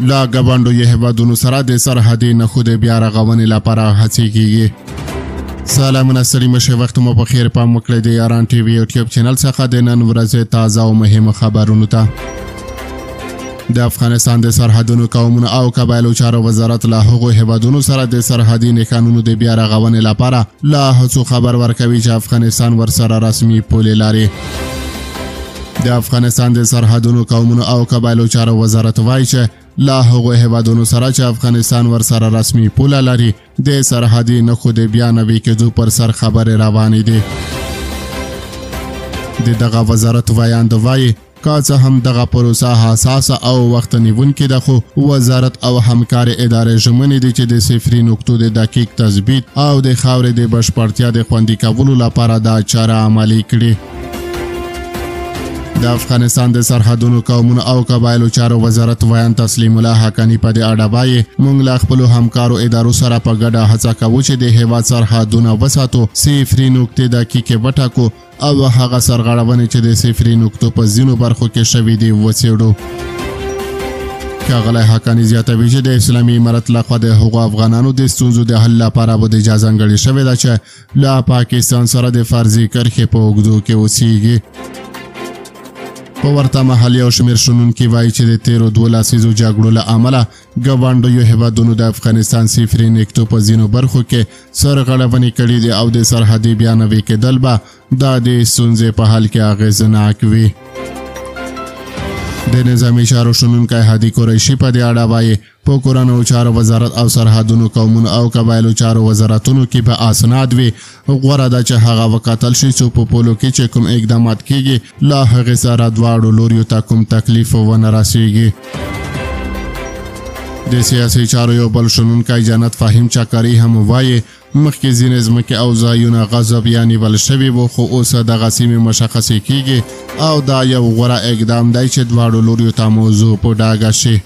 لا ګاونډیو هیوادونو سره د سرحدي نښو د بیا رغونې لپاره هڅې کیږي. سلامونه ستړي مشه، وخت مو په خیر. پام وکړئ د یاران ټي وي یوټیوب چینل څخه د نن ورځې تازه او مهمه خبرونو ته. د افغانستان د سرحدونو قومونو او قبایلو چارو وزارت له هغو هیوادونو سره د سرحدي نښانونو د بیا رغونې لپاره لا هڅو خبر ورکوي چې افغانستان ورسره رسمي پولې لري. د افغانستان د سرحدونو قومونو او قبایلو چارو وزارت وایي چې لا هغو هیوادونو سره چې افغانستان ورسره رسمي پوله لري د سرحدي نښو د بیا نوي کېدو پر سر خبرې روانې دي. د دغه وزارت وایاند وایي که څه هم دغه پروسه حساسه او وخت نیونکې ده، خو وزارت او همکار ادارې ژمنې دي چې د صفري نقطو د دقیق تثبیت او د خاورې د بشپړتیا د خوندي کولو لپاره دا چاره عملي کړي. د افغانستان د سرحدونو قومونو او قبایلو چارو وزارت ویان تسلیم الله حقانی په دې اړه وایي موږ له خپلو همکارو ادارو سره په ګډه هڅه کوو چې د هیواد سرحدونه وساتو، صفري نقطې دقیقې وټاکو او هغه سرغړونې چې د صفري نقطو په ځینو برخو کې شوي دي وڅېړو. ښاغلی حقانی زیاتوي چې د اسلامي امارت لخوا د هغو افغانانو د ستونزو د حل لپاره بودیجه ځانګړې شوې ده چې له پاکستان سره د فرضي کرښې په اوږدو کې اوسیږي. په ورته مهال یو شمېر شنونکي وایي چې د تیرو 2 لسیزو جګړو له امله ګاونډیو هیوادونو د افغانستان صفري نقطو په ځینو برخو کې سرغړونې کړي دي او د سرحدي بیا نوي کېدل به دا د ستونزې په حل کې اغېزناک وي. د نظامي چارو شنونکی هادي قریشي په دې اړه وایي په کورنیو چارو وزارت او سرحدونو قومونو او قبایلو چارو وزارتونو کې به اسناد وي. غوره ده چې هغه وکتل شي چې په پولو کې چې کوم اقدامات کیږي له هغې سره دواړو لوریو ته کوم تکلیف ونه رسیږي. د سیاسي چارو یو بل شنونکی جنت فهیم چکري هم وایي مخکې ځینې ځمکې او ځایونه غصب یا نیول شوي وو، خو اوس دغه سیمې مشخصې کیږي او دا یو غوره اقدام دی چې دواړو لوریو ته موضوع په ډاګه شي.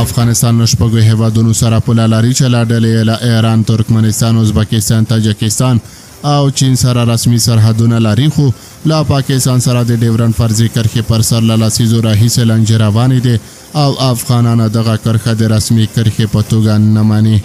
افغانستان له شپږو هیوادونو سره پوله لري چې له ډلې له ایران، ترکمنستان، ازبکستان، تاجکستان او چین سره رسمي سرحدونه لري، خو له پاکستان سره د ډیورنډ فرضي کرښې پر سر له لسیزو راهیسې لانجې روانې دي او افغانان دغه کرښه د رسمي کرښې په توګه نه مني.